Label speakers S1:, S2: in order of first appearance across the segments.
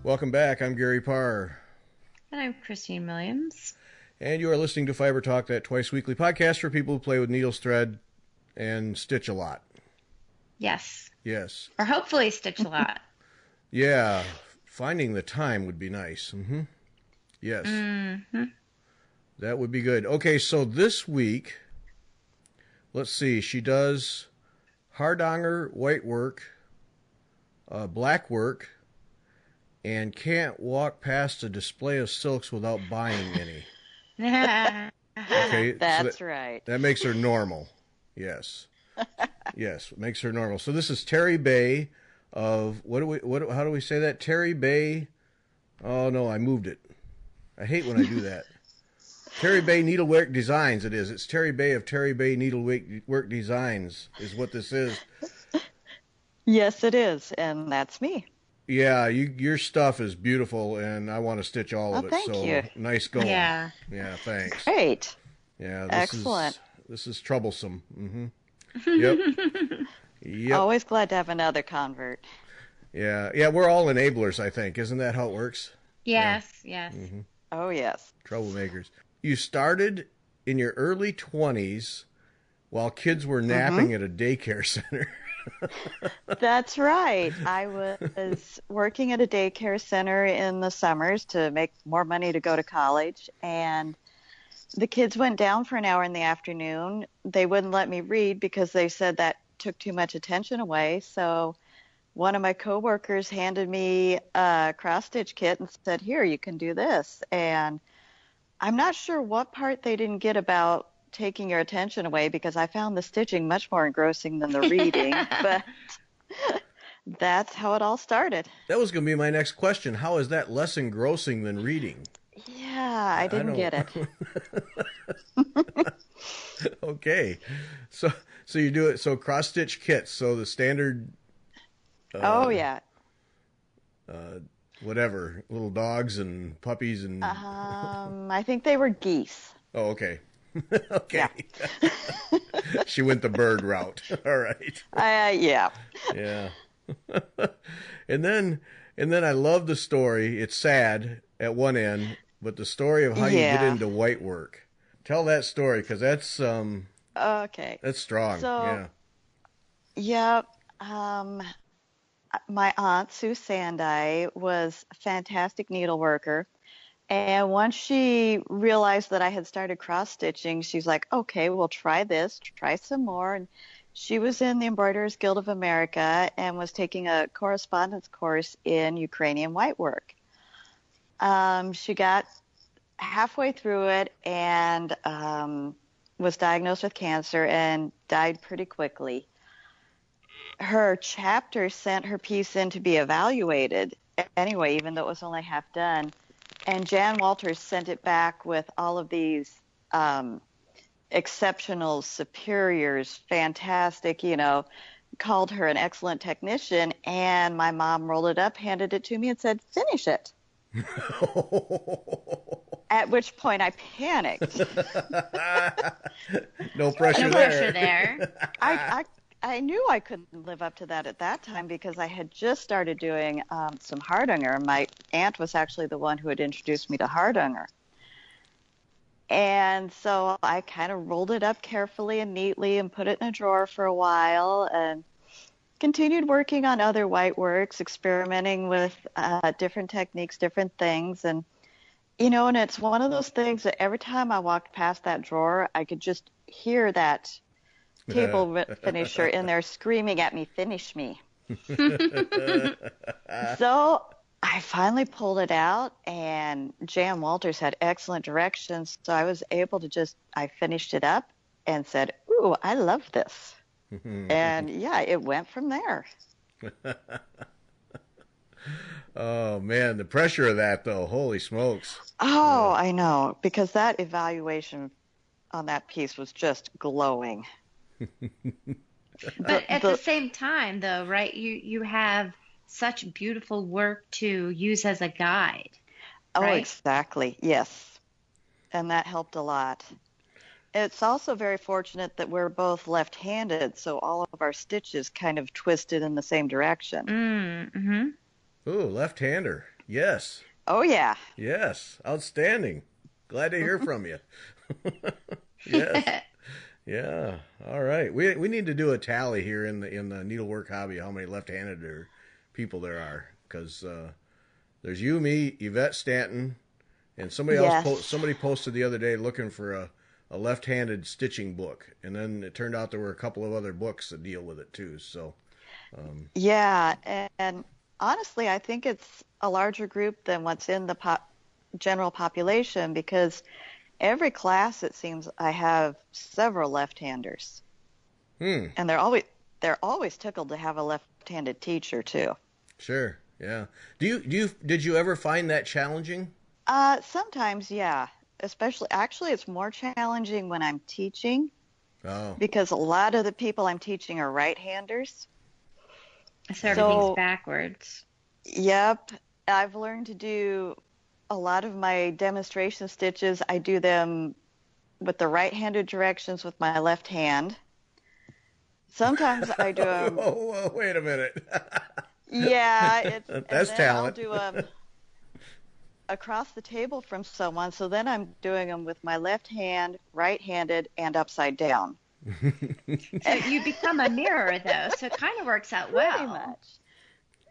S1: Welcome back. I'm Gary Parr.
S2: And I'm Christine Williams.
S1: And you are listening to Fiber Talk, that twice-weekly podcast for people who play with needles, thread, and stitch a lot.
S2: Yes.
S1: Yes.
S2: Or hopefully stitch a lot.
S1: Yeah. Finding the time would be nice. Mm-hmm. Yes.
S2: Mm-hmm.
S1: That would be good. Okay, so this week, let's see, she does Hardanger Whitework, blackwork, and can't walk past a display of silks without buying any. Okay,
S3: That's right.
S1: That makes her normal. Yes. Yes, it makes her normal. So this is Terri Bay of, how do we say that? Terri Bay, oh no, I moved it. I hate when I do that. Terri Bay Needlework Designs, it is. It's Terri Bay of Terri Bay Needlework Designs is what this is.
S3: Yes, it is, and that's me.
S1: Yeah, your stuff is beautiful, and I want to stitch all of it.
S3: Thank you.
S1: Nice going.
S2: Yeah.
S1: Yeah, thanks.
S3: Great.
S1: Yeah,
S3: Excellent.
S1: This is troublesome. Mm-hmm. Yep. Yep.
S3: Always glad to have another convert.
S1: Yeah, we're all enablers, I think. Isn't that how it works?
S2: Yes,
S1: Yeah.
S2: yes.
S1: Mm-hmm.
S3: Oh, yes.
S1: Troublemakers. You started in your early 20s while kids were napping at a daycare center.
S3: That's right. I was working at a daycare center in the summers to make more money to go to college, and the kids went down for an hour in the afternoon. They wouldn't let me read because they said that took too much attention away. So one of my coworkers handed me a cross-stitch kit and said, here, you can do this. And I'm not sure what part they didn't get about taking your attention away, because I found the stitching much more engrossing than the reading. But that's how it all started.
S1: That was going to be my next question. How is that less engrossing than reading?
S3: Yeah, I didn't get it.
S1: Okay. So you do it, so cross-stitch kits, so the standard...
S3: oh, yeah.
S1: Whatever, little dogs and puppies and...
S3: I think they were geese.
S1: Oh, okay. Okay. Yeah. She went the bird route. All right.
S3: Yeah.
S1: Yeah. And then I love the story. It's sad at one end, but the story of how you get into white work. Tell that story, because that's
S3: okay.
S1: That's strong.
S3: So, yeah. My aunt Sue Sandai was a fantastic needleworker. And once she realized that I had started cross-stitching, she's like, okay, we'll try this, try some more. And she was in the Embroiderers Guild of America and was taking a correspondence course in Ukrainian Whitework. She got halfway through it and was diagnosed with cancer and died pretty quickly. Her chapter sent her piece in to be evaluated anyway, even though it was only half done. And Jan Walters sent it back with all of these exceptional superiors, fantastic, called her an excellent technician. And my mom rolled it up, handed it to me, and said, finish it. At which point I panicked.
S1: No pressure
S2: there.
S3: I knew I couldn't live up to that at that time because I had just started doing some Hardanger. My aunt was actually the one who had introduced me to Hardanger. And so I kind of rolled it up carefully and neatly and put it in a drawer for a while and continued working on other white works, experimenting with different techniques, different things. And, and it's one of those things that every time I walked past that drawer, I could just hear that table finisher in there screaming at me, finish me. So I finally pulled it out, and Jan Walters had excellent directions, so I was able to I finished it up and said, ooh, I love this. And yeah, it went from there.
S1: Oh man, the pressure of that though, holy smokes.
S3: Oh, I know, because that evaluation on that piece was just glowing.
S2: But at the same time, though, right, you have such beautiful work to use as a guide.
S3: Oh,
S2: right?
S3: Exactly. Yes. And that helped a lot. It's also very fortunate that we're both left-handed, so all of our stitches kind of twisted in the same direction.
S2: Mm-hmm.
S1: Ooh, left-hander. Yes.
S3: Oh, yeah.
S1: Yes. Outstanding. Glad to hear from you. Yes. Yeah. All right. We need to do a tally here in the needlework hobby, how many left-handed people there are, because there's you, me, Yvette Stanton, and somebody
S3: Yes.
S1: else. Somebody posted the other day looking for a left-handed stitching book, and then it turned out there were a couple of other books that deal with it too. So
S3: Yeah, and honestly, I think it's a larger group than what's in the general population, because every class, it seems, I have several left-handers, and they're always tickled to have a left-handed teacher too.
S1: sure, yeah. Did you ever find that challenging?
S3: Sometimes, yeah. Actually, it's more challenging when I'm teaching,
S1: Oh,
S3: because a lot of the people I'm teaching are right-handers.
S2: So everything's backwards.
S3: Yep, I've learned to do a lot of my demonstration stitches. I do them with the right-handed directions with my left hand. Sometimes I do them.
S1: whoa, wait a minute.
S3: Yeah,
S1: That's talent.
S3: I'll do them across the table from someone. So then I'm doing them with my left hand, right-handed, and upside down.
S2: So you become a mirror, though, so it kind of works out well.
S3: Pretty much.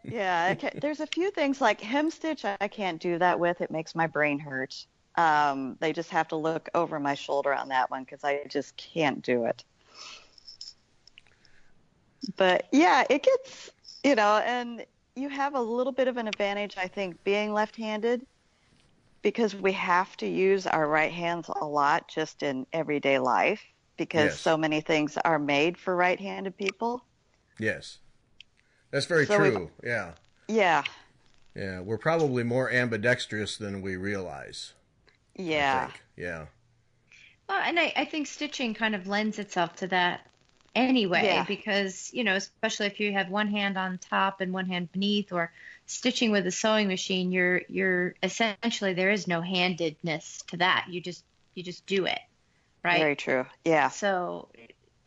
S3: Yeah, there's a few things like hem stitch I can't do that with. It makes my brain hurt. They just have to look over my shoulder on that one, because I just can't do it. But yeah, it gets, and you have a little bit of an advantage, I think, being left-handed, because we have to use our right hands a lot just in everyday life, because
S1: Yes.
S3: so many things are made for right-handed people.
S1: Yes. That's very true. Yeah.
S3: Yeah.
S1: Yeah. We're probably more ambidextrous than we realize. I
S3: Yeah.
S1: think. Yeah.
S2: Well, and I think stitching kind of lends itself to that anyway,
S3: Yeah.
S2: because, especially if you have one hand on top and one hand beneath, or stitching with a sewing machine, you're essentially, there is no handedness to that. You just do it, right?
S3: Very true. Yeah.
S2: So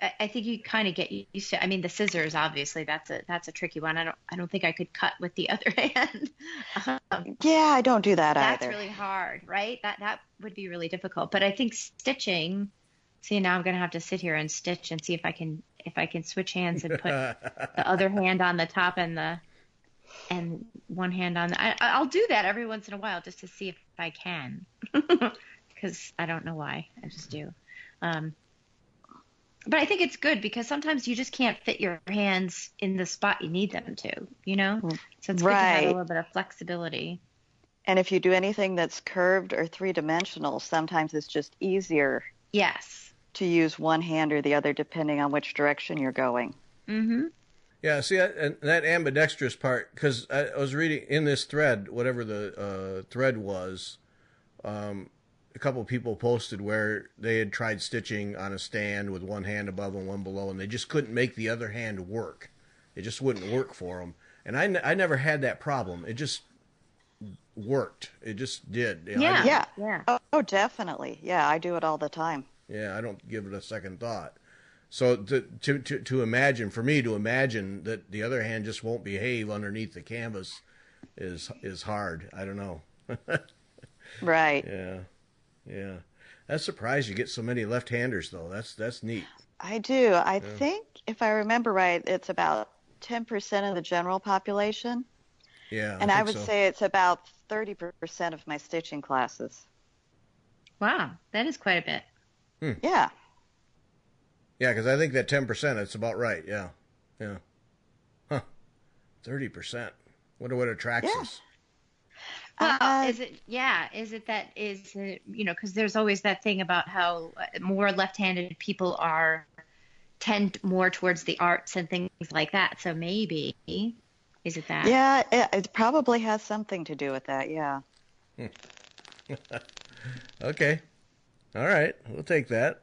S2: I think you kind of get used to. I mean, the scissors, obviously, that's a tricky one. I don't think I could cut with the other hand.
S3: Yeah, I don't do that
S2: That's
S3: either.
S2: really hard, right? That would be really difficult. But I think stitching. See, now I'm gonna have to sit here and stitch and see if I can switch hands and put the other hand on the top and one hand on the. I'll do that every once in a while just to see if I can, because I don't know why. I just do. But I think it's good, because sometimes you just can't fit your hands in the spot you need them to, So it's good to have a little bit of flexibility.
S3: And if you do anything that's curved or three-dimensional, sometimes it's just easier
S2: Yes.
S3: to use one hand or the other depending on which direction you're going.
S2: Mm-hmm.
S1: Yeah, see, that ambidextrous part, because I was reading in this thread, whatever the thread was, a couple of people posted where they had tried stitching on a stand with one hand above and one below, and they just couldn't make the other hand work. It just wouldn't work for them. And I never had that problem. It just worked. It just did.
S2: Yeah.
S3: Oh, definitely. Yeah, I do it all the time.
S1: Yeah, I don't give it a second thought. So to imagine, for me to imagine that the other hand just won't behave underneath the canvas is hard. I don't know.
S3: Right.
S1: Yeah. That's surprised you get so many left-handers though. That's neat.
S3: I do. I think, if I remember right, it's about 10% of the general population.
S1: Yeah.
S3: And I
S1: think
S3: would
S1: so.
S3: say it's about 30% of my stitching classes.
S2: Wow, that is quite a bit.
S3: Yeah.
S1: Yeah, because I think that 10%, that's about right. Yeah. Huh. 30%. Wonder what attracts
S3: Yeah.
S1: us.
S2: Well, is it because there's always that thing about how more left-handed people tend more towards the arts and things like that. So maybe, is it that?
S3: Yeah, it probably has something to do with that. Yeah.
S1: Okay. All right. We'll take that.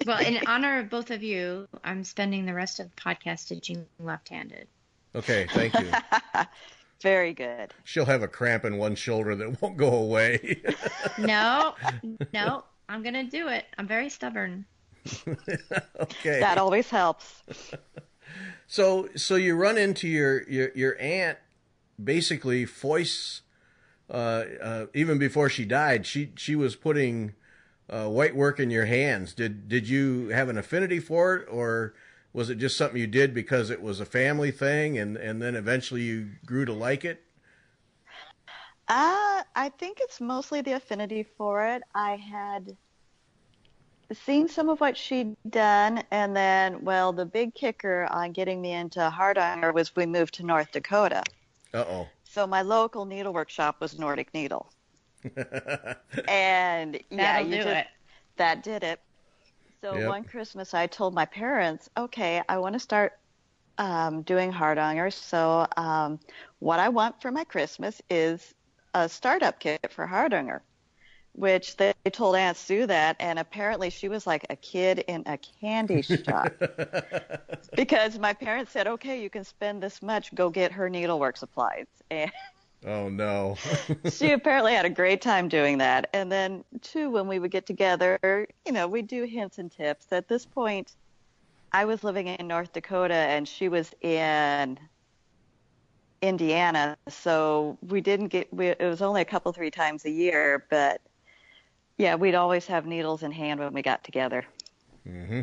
S2: Well, in honor of both of you, I'm spending the rest of the podcast stitching left-handed.
S1: Okay. Thank you.
S3: Very good.
S1: She'll have a cramp in one shoulder that won't go away.
S2: No, I'm going to do it. I'm very stubborn.
S1: Okay.
S3: That always helps.
S1: So you run into your aunt basically foists. Even before she died, she was putting whitework in your hands. Did you have an affinity for it, or was it just something you did because it was a family thing, and then eventually you grew to like it?
S3: I think it's mostly the affinity for it. I had seen some of what she'd done, and then, well, the big kicker on getting me into Hardanger was we moved to North Dakota.
S1: Uh-oh.
S3: So my local needlework shop was Nordic Needle. And yeah, that did it. So one Christmas I told my parents, okay, I want to start doing Hardanger. So what I want for my Christmas is a startup kit for Hardanger, which they told Aunt Sue that, and apparently she was like a kid in a candy shop. Because my parents said, okay, you can spend this much, go get her needlework supplies. And
S1: oh, no.
S3: she apparently had a great time doing that. And then, too, when we would get together, we'd do hints and tips. At this point, I was living in North Dakota, and she was in Indiana. So we didn't it was only a couple, 3 times a year. But, yeah, we'd always have needles in hand when we got together.
S1: Mm-hmm.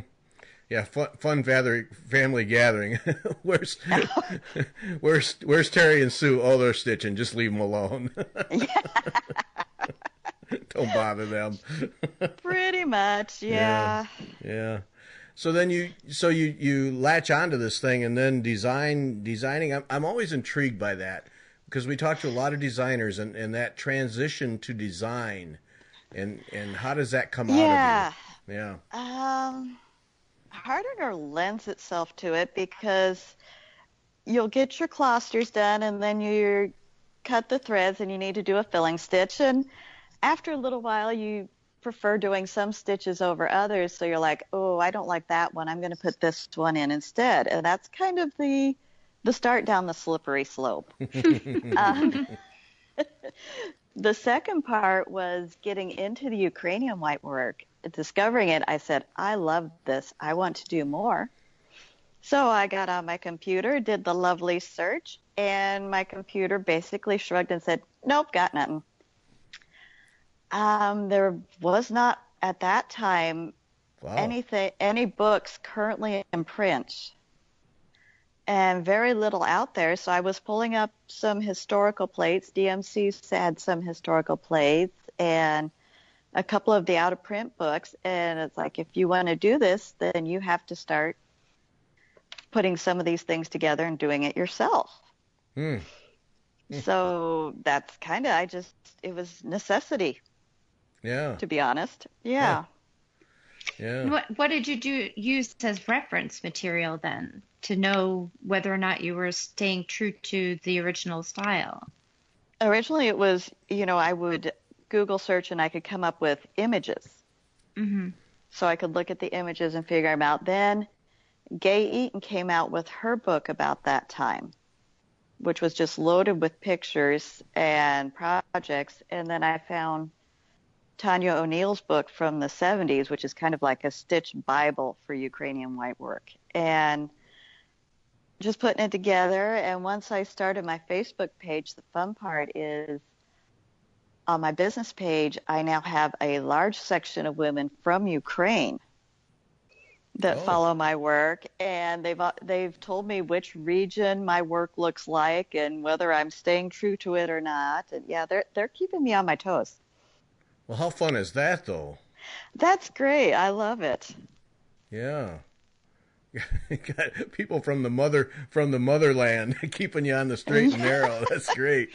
S1: Yeah, fun family gathering. Where's Terry and Sue? Oh, they're stitching. Just leave them alone. Don't bother them.
S3: Pretty much, yeah.
S1: Yeah. So then you latch onto this thing, and then designing. I'm always intrigued by that, because we talk to a lot of designers, and that transition to design, and how does that come out of you? Yeah.
S3: Hardanger lends itself to it because you'll get your clusters done, and then you cut the threads, and you need to do a filling stitch. And after a little while, you prefer doing some stitches over others. So you're like, oh, I don't like that one. I'm going to put this one in instead. And that's kind of the start down the slippery slope. The second part was getting into the Ukrainian whitework. Discovering it, I said, I love this. I want to do more. So I got on my computer, did the lovely search, and my computer basically shrugged and said, nope, got nothing. There was not, at that time, any books currently in print, and very little out there. So I was pulling up some historical plates. DMC had some historical plates and a couple of the out-of-print books. And it's like, if you want to do this, then you have to start putting some of these things together and doing it yourself. So that's kind of, it was necessity.
S1: Yeah.
S3: To be honest. Yeah.
S2: What did you use as reference material then to know whether or not you were staying true to the original style?
S3: Originally it was, I would Google search and I could come up with images. Mm-hmm. So I could look at the images and figure them out. Then Gay Eaton came out with her book about that time, which was just loaded with pictures and projects. And then I found Tanya O'Neill's book from the 70s, which is kind of like a stitch Bible for Ukrainian whitework. And just putting it together. And once I started my Facebook page, the fun part is on my business page, I now have a large section of women from Ukraine that follow my work. And they've told me which region my work looks like and whether I'm staying true to it or not. And yeah, they're keeping me on my toes.
S1: Well, how fun is that, though?
S3: That's great. I love it.
S1: Yeah. You got people from the motherland keeping you on the straight and narrow. That's great.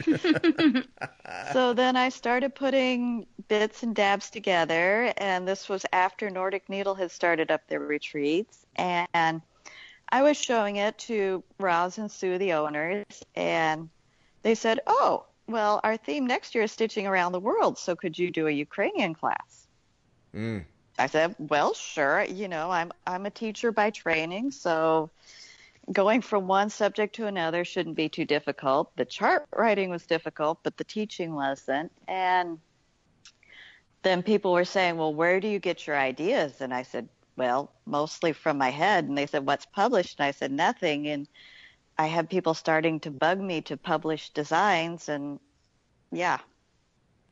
S3: So then I started putting bits and dabs together, and this was after Nordic Needle had started up their retreats, and I was showing it to Roz and Sue, the owners, and they said, oh, well, our theme next year is stitching around the world, so could you do a Ukrainian class? I said, well, sure. I'm a teacher by training, so going from one subject to another shouldn't be too difficult. The chart writing was difficult, but the teaching wasn't. And then people were saying, well, where do you get your ideas? And I said, well, mostly from my head. And they said, what's published? And I said, nothing. And I had people starting to bug me to publish designs, and yeah,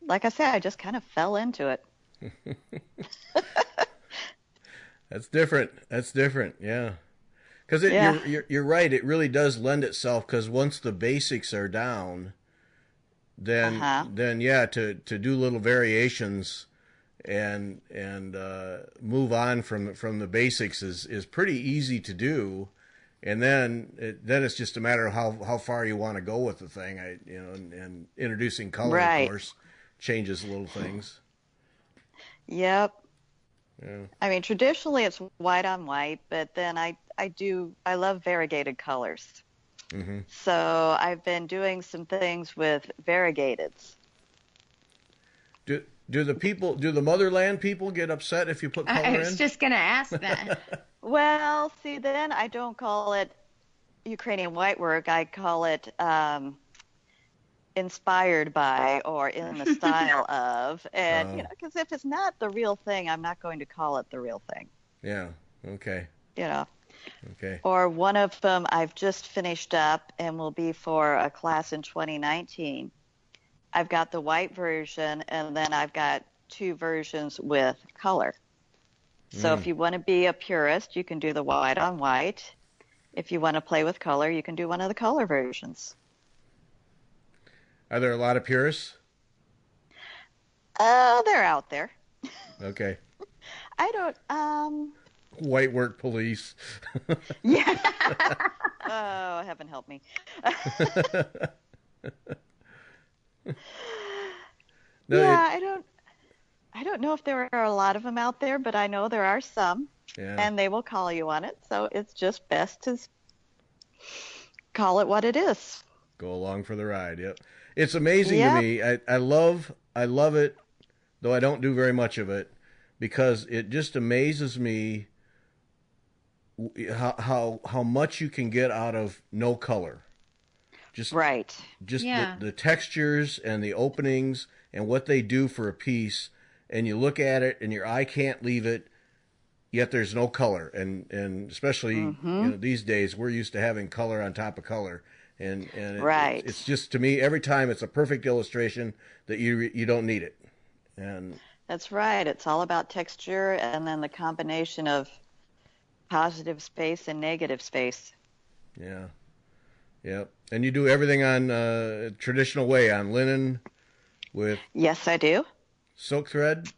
S3: like I said, I just kind of fell into it.
S1: That's different. That's different. Yeah. Because
S3: Yeah.
S1: you're right. It really does lend itself, because once the basics are down, then yeah, to do little variations and move on from the basics is pretty easy to do, and then it's just a matter of how far you want to go with the thing. And introducing color,
S3: Right.
S1: of course, changes little things.
S3: Yep.
S1: Yeah.
S3: I mean, traditionally it's white on white, but then I love variegated colors.
S1: Mm-hmm.
S3: So I've been doing some things with variegateds.
S1: Do the motherland people get upset if you put color in?
S2: I was just going to ask that.
S3: Well, see, then I don't call it Ukrainian Whitework. I call it inspired by, or in the style of. And, you know, because if it's not the real thing, I'm not going to call it the real thing.
S1: Yeah. Okay.
S3: You know.
S1: Okay.
S3: Or one of them I've just finished up and will be for a class in 2019. I've got the white version, and then I've got 2 versions with color. So if you want to be a purist, you can do the white on white. If you want to play with color, you can do one of the color versions.
S1: Are there a lot of purists?
S3: They're out there.
S1: Okay.
S3: I don't,
S1: Whitework police.
S3: yeah. Oh, heaven help me.
S1: No,
S3: yeah, I don't know if there are a lot of them out there, but I know there are some,
S1: yeah.
S3: and they will call you on it. So it's just best to call it what it is.
S1: Go along for the ride. Yep. It's amazing
S3: Yep.
S1: to me. I love it, though I don't do very much of it, because it just amazes me how much you can get out of no color. Just
S3: Right.
S1: Just
S2: Yeah.
S1: the textures and the openings and what they do for a piece, and you look at it and your eye can't leave it, yet there's no color. And especially you know, these days, we're used to having color on top of color. And
S3: Right.
S1: it's just, to me, every time it's a perfect illustration that you don't need it. And
S3: That's right. It's all about texture and then the combination of positive space and negative space.
S1: yeah. Yep. And you do everything on traditional way, on linen with
S3: Yes, I do.
S1: silk thread,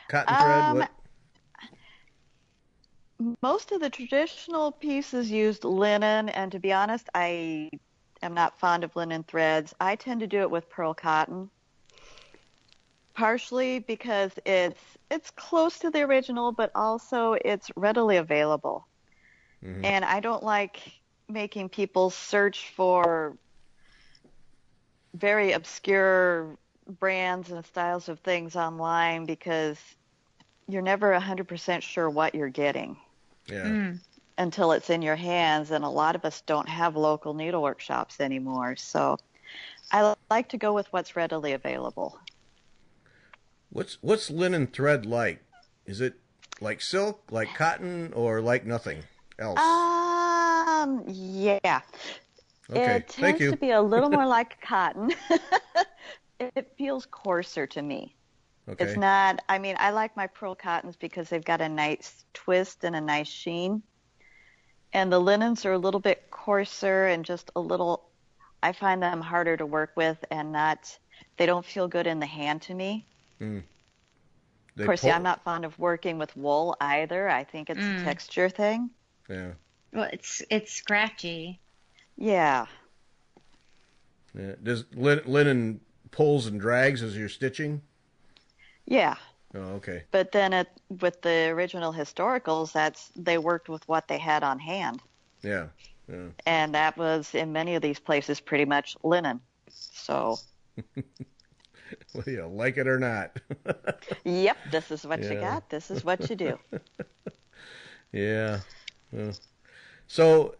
S1: cotton thread. What?
S3: Most of the traditional pieces used linen, and to be honest, I am not fond of linen threads. I tend to do it with pearl cotton, partially because it's close to the original, but also it's readily available.
S1: Mm-hmm.
S3: And I don't like making people search for very obscure brands and styles of things online, because you're never 100% sure what you're getting.
S1: Yeah.
S3: Until it's in your hands, and a lot of us don't have local needlework shops anymore. So I like to go with what's readily available.
S1: What's linen thread like? Is it like silk, like cotton, or like nothing else?
S3: Yeah.
S1: Okay,
S3: It
S1: thank
S3: tends
S1: you.
S3: to be a little more like cotton. It feels coarser to me.
S1: Okay.
S3: It's not, I mean, I like my pearl cottons because they've got a nice twist and a nice sheen. And the linens are a little bit coarser and just a little, I find them harder to work with, and they don't feel good in the hand to me.
S1: Mm.
S3: Of course, yeah, I'm not fond of working with wool either. I think it's a texture thing.
S1: Yeah.
S2: Well, it's scratchy.
S3: Yeah.
S1: Yeah. Does linen pulls and drags as you're stitching?
S3: Yeah.
S1: Oh, okay.
S3: But then with the original historicals, they worked with what they had on hand.
S1: Yeah. Yeah.
S3: And that was, in many of these places, pretty much linen. So,
S1: Well, you like it or not.
S3: yep, this is what you
S1: Yeah.
S3: got. This is what you do.
S1: Yeah. Yeah. So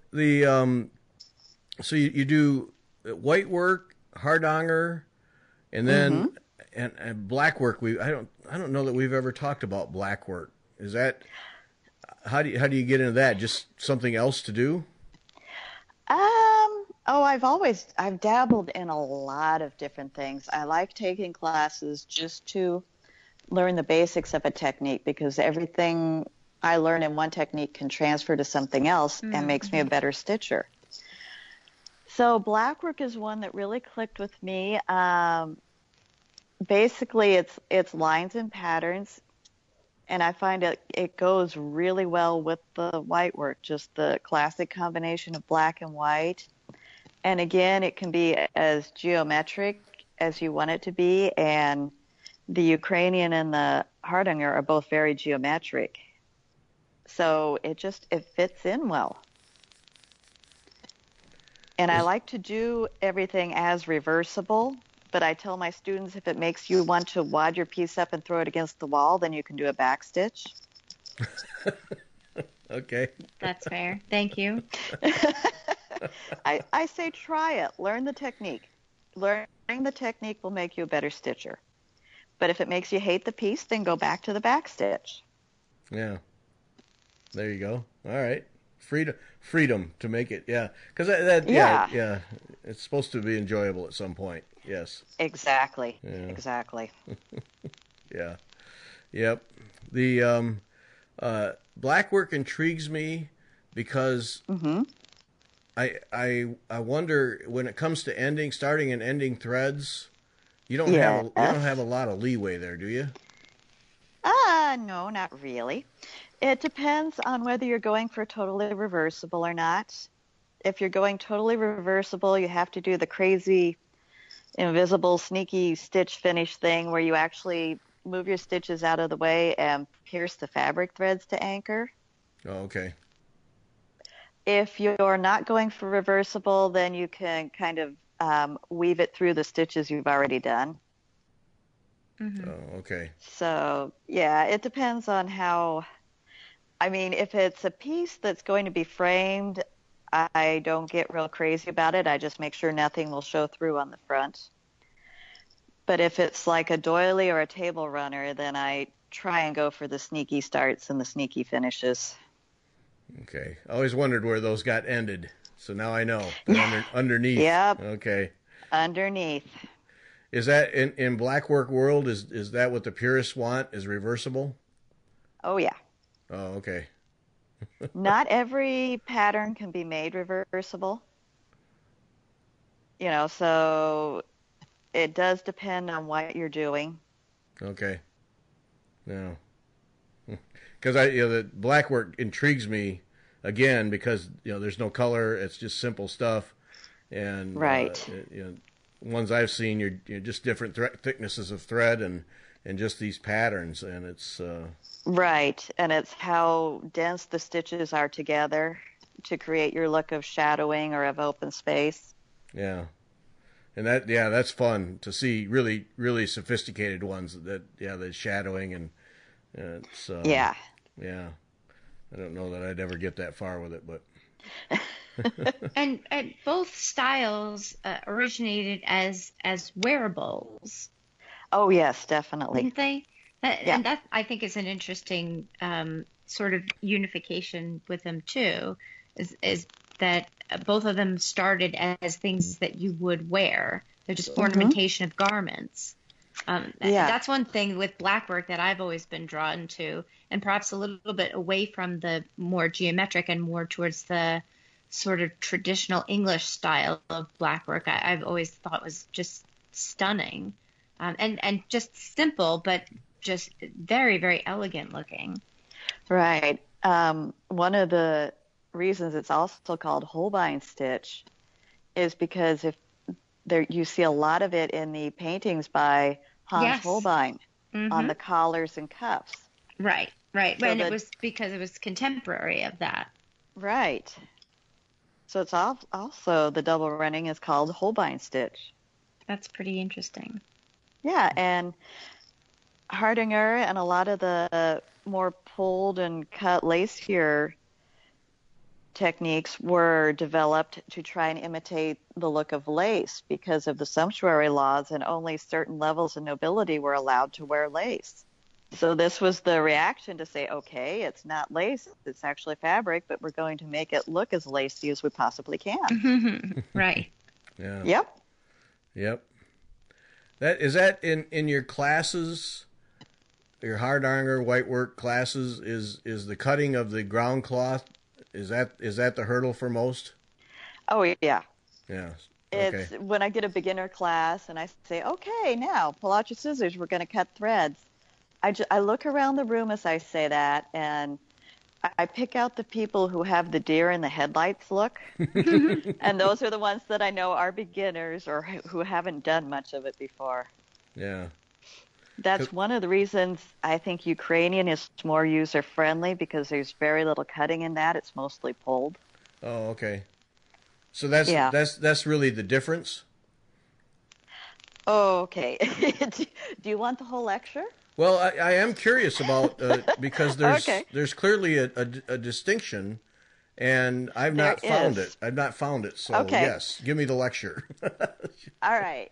S1: so you do whitework, Hardanger, and then and blackwork. I don't know that we've ever talked about blackwork. Is that how do you get into that? Just something else to do?
S3: Oh, I've dabbled in a lot of different things. I like taking classes just to learn the basics of a technique because everything I learn in one technique can transfer to something else and makes me a better stitcher. So blackwork is one that really clicked with me. Basically, it's lines and patterns, and I find it goes really well with the whitework, just the classic combination of black and white. And again, it can be as geometric as you want it to be, and the Ukrainian and the Hardanger are both very geometric. So it fits in well. And I like to do everything as reversible, but I tell my students if it makes you want to wad your piece up and throw it against the wall, then you can do a back stitch.
S1: Okay.
S2: That's fair. Thank you.
S3: I say try it. Learn the technique. Learning the technique will make you a better stitcher. But if it makes you hate the piece, then go back to the back stitch.
S1: Yeah. There you go. All right. Freedom to make it. Yeah. Because yeah. It's supposed to be enjoyable at some point. Yes.
S3: Exactly.
S1: Yeah.
S3: Exactly.
S1: Yeah. Yep. The blackwork intrigues me because I wonder when it comes to starting and ending threads, you don't have a lot of leeway there, do you?
S3: No, not really. It depends on whether you're going for totally reversible or not. If you're going totally reversible, you have to do the crazy, invisible, sneaky stitch finish thing where you actually move your stitches out of the way and pierce the fabric threads to anchor.
S1: Oh, okay.
S3: If you're not going for reversible, then you can kind of weave it through the stitches you've already done.
S2: Mm-hmm.
S1: Oh, okay.
S3: So, yeah, it depends on how. I mean, if it's a piece that's going to be framed, I don't get real crazy about it. I just make sure nothing will show through on the front. But if it's like a doily or a table runner, then I try and go for the sneaky starts and the sneaky finishes.
S1: Okay. I always wondered where those got ended. So now I know. They're underneath.
S3: Yep.
S1: Okay.
S3: Underneath.
S1: Is that in blackwork world? Is that what the purists want? Is reversible?
S3: Oh yeah.
S1: Oh, okay.
S3: Not every pattern can be made reversible. So it does depend on what you're doing.
S1: Okay. No. Because the blackwork intrigues me again because there's no color. It's just simple stuff, and
S3: right.
S1: Ones I've seen you're just different thicknesses of thread and just these patterns, and it's
S3: right. And it's how dense the stitches are together to create your look of shadowing or of open space.
S1: Yeah. And that's fun to see. Really, really sophisticated ones the shadowing and it's
S3: yeah.
S1: I don't know that I'd ever get that far with it, but
S2: and both styles originated as wearables.
S3: Oh yes, definitely.
S2: Didn't they? And that I think is an interesting sort of unification with them too. Is that both of them started as things that you would wear. They're just ornamentation of garments. That's one thing with blackwork that I've always been drawn to, and perhaps a little bit away from the more geometric and more towards the sort of traditional English style of blackwork. I've always thought was just stunning, and just simple, but just very, very elegant looking.
S3: Right. One of the reasons it's also called Holbein stitch is because you see a lot of it in the paintings by Hans Holbein on the collars and cuffs.
S2: Right. And it was because it was contemporary of that.
S3: Right. So it's also the double running is called Holbein stitch.
S2: That's pretty interesting.
S3: Yeah, and Hardanger and a lot of the more pulled and cut lacier techniques were developed to try and imitate the look of lace because of the sumptuary laws, and only certain levels of nobility were allowed to wear lace. So this was the reaction to say, okay, it's not lace, it's actually fabric, but we're going to make it look as lacy as we possibly can.
S2: Right.
S1: Yeah.
S3: Yep.
S1: Yep. That in your classes, your Hardanger Whitework classes, is the cutting of the ground cloth, is that the hurdle for most?
S3: Oh, yeah.
S1: Yeah.
S3: It's
S1: Okay.
S3: when I get a beginner class and I say, okay, now pull out your scissors, we're going to cut threads. I look around the room as I say that, and I pick out the people who have the deer in the headlights look. And those are the ones that I know are beginners or who haven't done much of it before.
S1: Yeah.
S3: That's one of the reasons I think Ukrainian is more user-friendly, because there's very little cutting in that. It's mostly pulled.
S1: Oh, okay. So
S3: Yeah.
S1: that's really the difference?
S3: Oh, okay. Do you want the whole lecture?
S1: Well, I am curious about because
S3: Okay.
S1: there's clearly a distinction, and I've
S3: There
S1: not found
S3: is.
S1: it. I've not found it. So
S3: Okay.
S1: yes, give me the lecture.
S3: All right.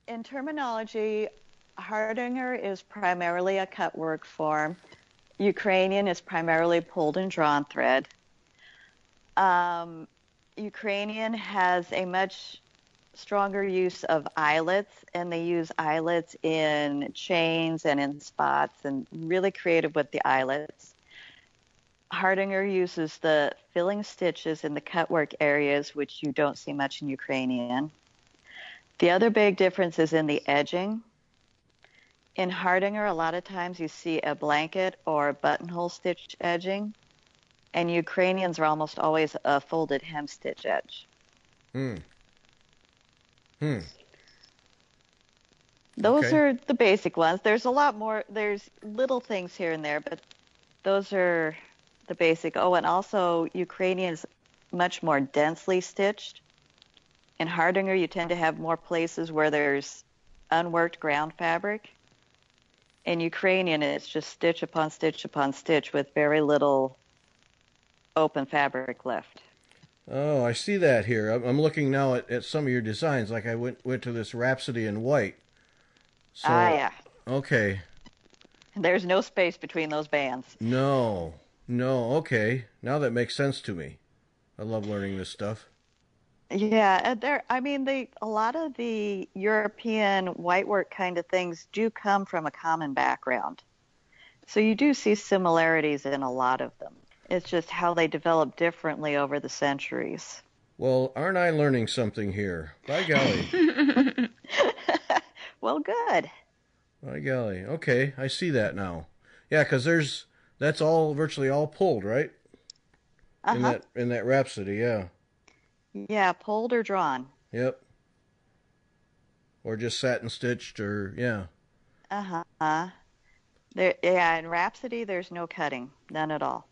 S3: In terminology, Hardanger is primarily a cut work form. Ukrainian is primarily pulled and drawn thread. Ukrainian has a much stronger use of eyelets, and they use eyelets in chains and in spots, and really creative with the eyelets. Hardanger uses the filling stitches in the cutwork areas, which you don't see much in Ukrainian. The other big difference is in the edging. In Hardanger, a lot of times you see a blanket or buttonhole stitch edging, and Ukrainians are almost always a folded hem stitch edge. Those
S1: Okay.
S3: are the basic ones. There's a lot more. There's little things here and there, but those are the basic. Oh, and also Ukrainian is much more densely stitched. In Hardanger, you tend to have more places where there's unworked ground fabric. In Ukrainian, it's just stitch upon stitch upon stitch with very little open fabric left.
S1: Oh, I see that here. I'm looking now at some of your designs. Like I went to this Rhapsody in white.
S3: Ah,
S1: So
S3: yeah.
S1: okay.
S3: There's no space between those bands.
S1: No. Okay. Now that makes sense to me. I love learning this stuff.
S3: Yeah, and a lot of the European whitework kind of things do come from a common background. So you do see similarities in a lot of them. It's just how they develop differently over the centuries.
S1: Well, aren't I learning something here? By golly.
S3: Well, good.
S1: By golly. Okay, I see that now. Yeah, because that's all virtually all pulled, right?
S3: Uh-huh.
S1: In that Rhapsody, yeah.
S3: Yeah, pulled or drawn.
S1: Yep. Or just satin stitched, or yeah.
S3: Uh-huh. Yeah, in Rhapsody, there's no cutting. None at all.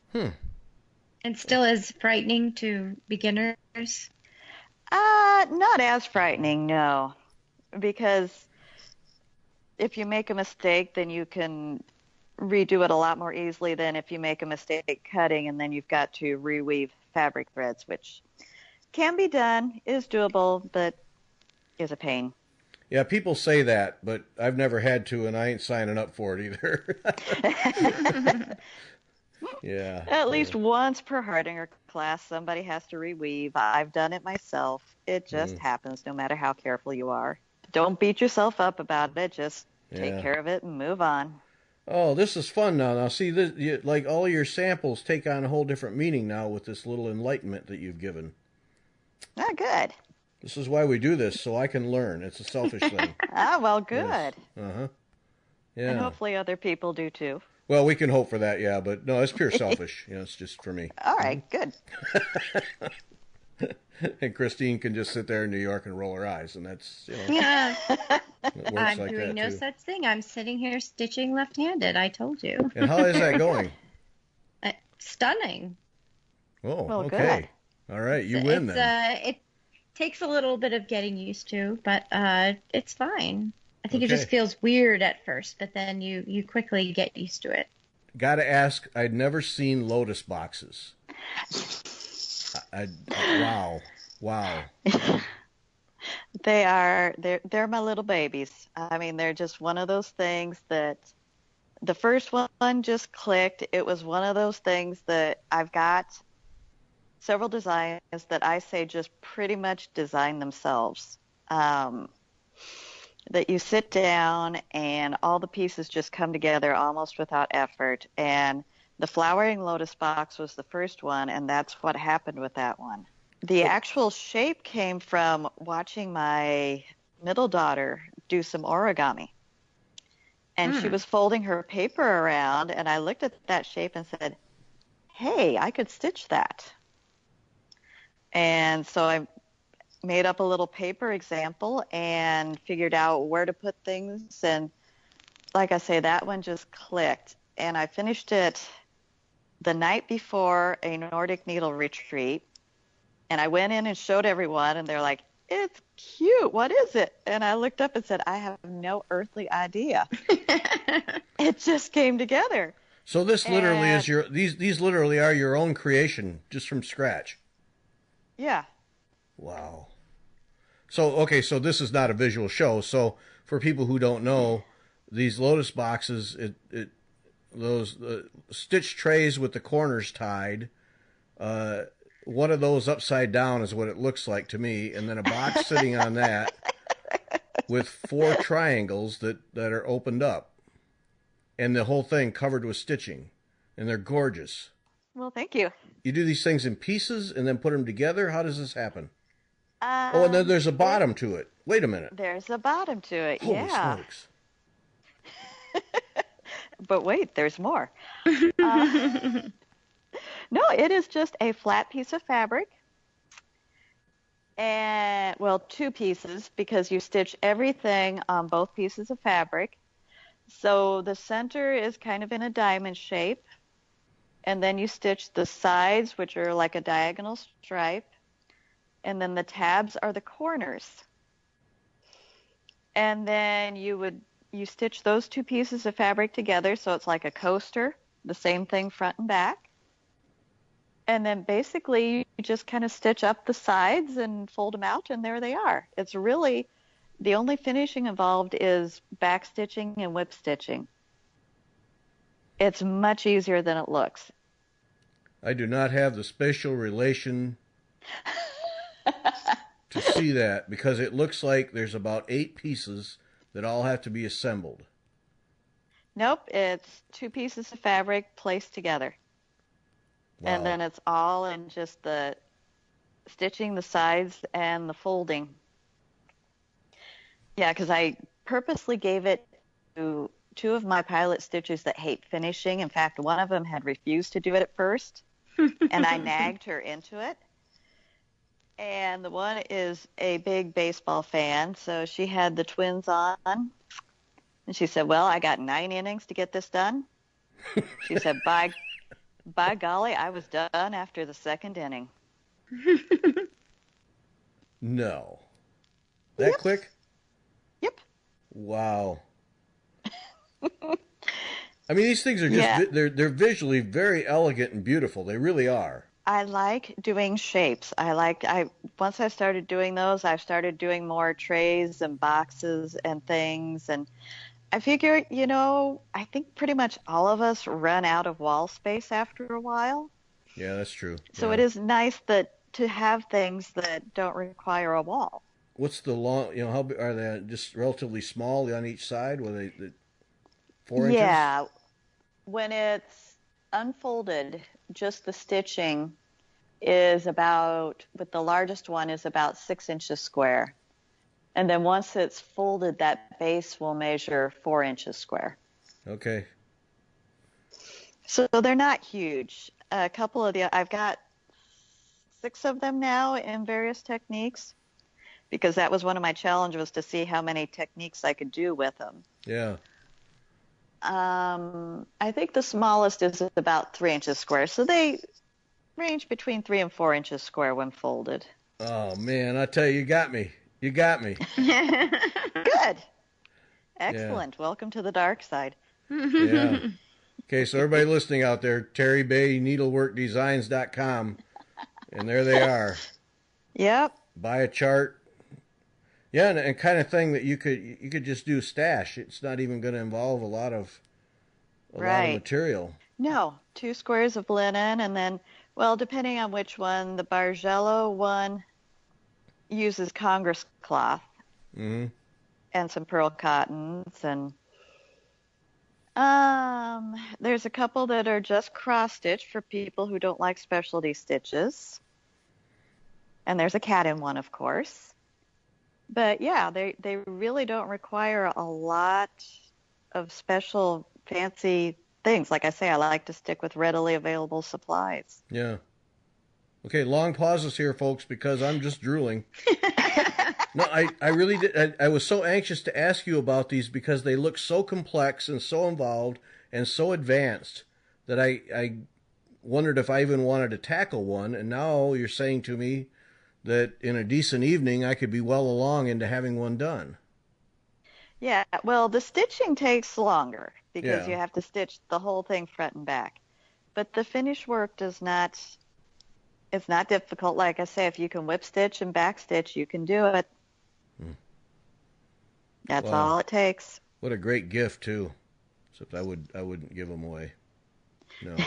S2: And still is frightening to beginners.
S3: Not as frightening, no. Because if you make a mistake, then you can redo it a lot more easily than if you make a mistake cutting and then you've got to reweave fabric threads, which can be done, is doable, but is a pain.
S1: Yeah, people say that, but I've never had to, and I ain't signing up for it either. Yeah.
S3: At least once per Hardanger class, somebody has to reweave. I've done it myself. It just happens no matter how careful you are. Don't beat yourself up about it. Just take care of it and move on.
S1: Oh, this is fun now. Now, see, like all your samples take on a whole different meaning now with this little enlightenment that you've given.
S3: Ah, good.
S1: This is why we do this, so I can learn. It's a selfish thing.
S3: Ah, well, good.
S1: Yes. Uh-huh. Yeah.
S3: And hopefully other people do too.
S1: Well, we can hope for that, yeah, but no, it's pure selfish. It's just for me.
S3: All right, good.
S1: And Christine can just sit there in New York and roll her eyes, and that's,
S2: Yeah,
S1: it works
S2: I'm
S1: like
S2: doing
S1: that,
S2: no
S1: too.
S2: such thing. I'm sitting here stitching left-handed. I told you.
S1: And how is that going?
S2: Stunning.
S1: Oh,
S3: Well,
S1: okay. All right, you win then.
S2: It takes a little bit of getting used to, but it's fine. I think it
S1: Okay.
S2: just feels weird at first, but then you quickly get used to it.
S1: Gotta ask, I'd never seen Lotus boxes. Wow.
S3: They're my little babies. I mean, they're just one of those things that The first one just clicked. It was one of those things that I've got several designs that I say just pretty much design themselves. That you sit down and all the pieces just come together almost without effort. And the flowering lotus box was the first one, and that's what happened with that one. The actual shape came from watching my middle daughter do some origami. And she was folding her paper around, and I looked at that shape and said, hey, I could stitch that. And so I made up a little paper example and figured out where to put things. And like I say, that one just clicked. And I finished it the night before a Nordic needle retreat. And I went in and showed everyone, and they're like, it's cute. What is it? And I looked up and said, I have no earthly idea. It just came together.
S1: So this literally is these literally are your own creation just from scratch.
S3: Yeah.
S1: Wow. So, okay, so this is not a visual show. So for people who don't know, these lotus boxes, those stitch trays with the corners tied, one of those upside down is what it looks like to me, and then a box sitting on that with 4 triangles that are opened up, and the whole thing covered with stitching, and they're gorgeous.
S3: Well, thank you.
S1: You do these things in pieces and then put them together? How does this happen? Oh, and then there's a bottom to it. Wait a minute.
S3: There's a bottom to it,
S1: Holy smokes.
S3: But wait, there's more. No, it is just a flat piece of fabric. And, well, 2 pieces, because you stitch everything on both pieces of fabric. So the center is kind of in a diamond shape. And then you stitch the sides, which are like a diagonal stripe. And then the tabs are the corners. And then you stitch those 2 pieces of fabric together, so it's like a coaster, the same thing front and back. And then basically you just kind of stitch up the sides and fold them out, and there they are. It's really, the only finishing involved is back stitching and whip stitching. It's much easier than it looks.
S1: I do not have the spatial relation to see that, because it looks like there's about 8 pieces that all have to be assembled.
S3: Nope, it's 2 pieces of fabric placed together. Wow. And then it's all in just the stitching, the sides, and the folding. Yeah, because I purposely gave it to 2 of my pilot stitches that hate finishing. In fact, one of them had refused to do it at first, and I nagged her into it. And the one is a big baseball fan, so she had the twins on. And she said, well, I got 9 innings to get this done. She said, by golly, I was done after the 2nd inning.
S1: No. That quick?
S3: Yep.
S1: Wow. I mean, these things are just, they're visually very elegant and beautiful. They really are.
S3: I like doing shapes. Once I started doing those, I started doing more trays and boxes and things. And I figure, I think pretty much all of us run out of wall space after a while.
S1: Yeah, that's true.
S3: So it is nice to have things that don't require a wall.
S1: What's the long, how are they just relatively small on each side? Were they 4 inches?
S3: Yeah. When it's unfolded, just the stitching is about, with the largest one, is about 6 inches square. And then once it's folded, that base will measure 4 inches square.
S1: Okay.
S3: So they're not huge. A couple of I've got 6 of them now in various techniques, because that was one of my challenges, was to see how many techniques I could do with them.
S1: Yeah.
S3: I think the smallest is about 3 inches square. So they range between 3 and 4 inches square when folded.
S1: Oh, man, I tell you, you got me. You got me.
S3: Good. Excellent. Yeah. Welcome to the dark side.
S1: Yeah. Okay, so everybody listening out there, Terri Bay, needleworkdesigns.com, and there they are.
S3: Yep.
S1: Buy a chart. Yeah, and kind of thing that you could just do stash. It's not even going to involve a lot of a lot of
S3: Right.
S1: material.
S3: No, 2 squares of linen, and then, well, depending on which one, the Bargello one uses Congress cloth
S1: Mm-hmm.
S3: and some pearl cottons, and there's a couple that are just cross stitch for people who don't like specialty stitches, and there's a cat in one, of course. But yeah, they really don't require a lot of special fancy things. Like I say, I like to stick with readily available supplies.
S1: Yeah. Okay, long pauses here, folks, because I'm just drooling. No, I really did. I was so anxious to ask you about these because they look so complex and so involved and so advanced that I wondered if I even wanted to tackle one. And now you're saying to me that in a decent evening I could be well along into having one done.
S3: Yeah, well, the stitching takes longer because
S1: Yeah.
S3: you have to stitch the whole thing front and back. But the finish work it's not difficult. Like I say, if you can whip stitch and back stitch, you can do it. That's
S1: Wow.
S3: all it takes.
S1: What a great gift too. Except I wouldn't give them away. No.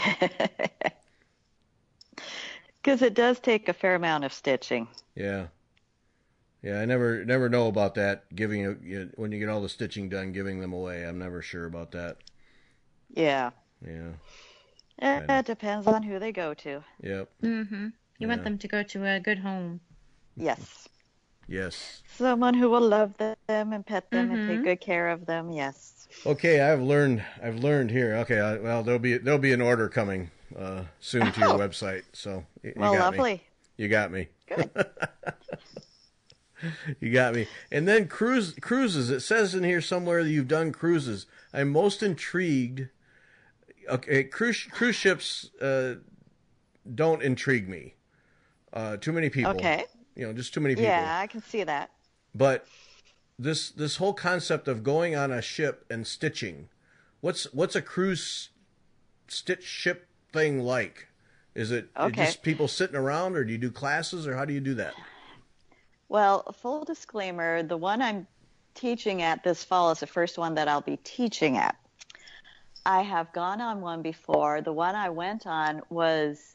S3: Because it does take a fair amount of stitching.
S1: Yeah. Yeah, I never know about that, when you get all the stitching done, giving them away. I'm never sure about that.
S3: Yeah.
S1: Yeah.
S3: It depends on who they go to.
S1: Yep.
S2: Mm-hmm. You want
S1: Yeah.
S2: them to go to a good home.
S3: Yes.
S1: Yes.
S3: Someone who will love them and pet them and take
S2: Mhm.
S3: good care of them. Yes.
S1: Okay, I've learned here. Okay, well there'll be an order coming soon to your website. So you
S3: Well,
S1: got me.
S3: lovely.
S1: You got me.
S3: Good.
S1: You got me. And then cruises. It says in here somewhere that you've done cruises. I'm most intrigued. Okay, cruise ships don't intrigue me. Too many people.
S3: Okay.
S1: Just too many people.
S3: Yeah, I can see that.
S1: But this whole concept of going on a ship and stitching, what's a cruise stitch ship thing like? Is it
S3: Okay.
S1: just people sitting around, or do you do classes, or how do you do that?
S3: Well, full disclaimer, the one I'm teaching at this fall is the first one that I'll be teaching at. I have gone on one before. The one I went on was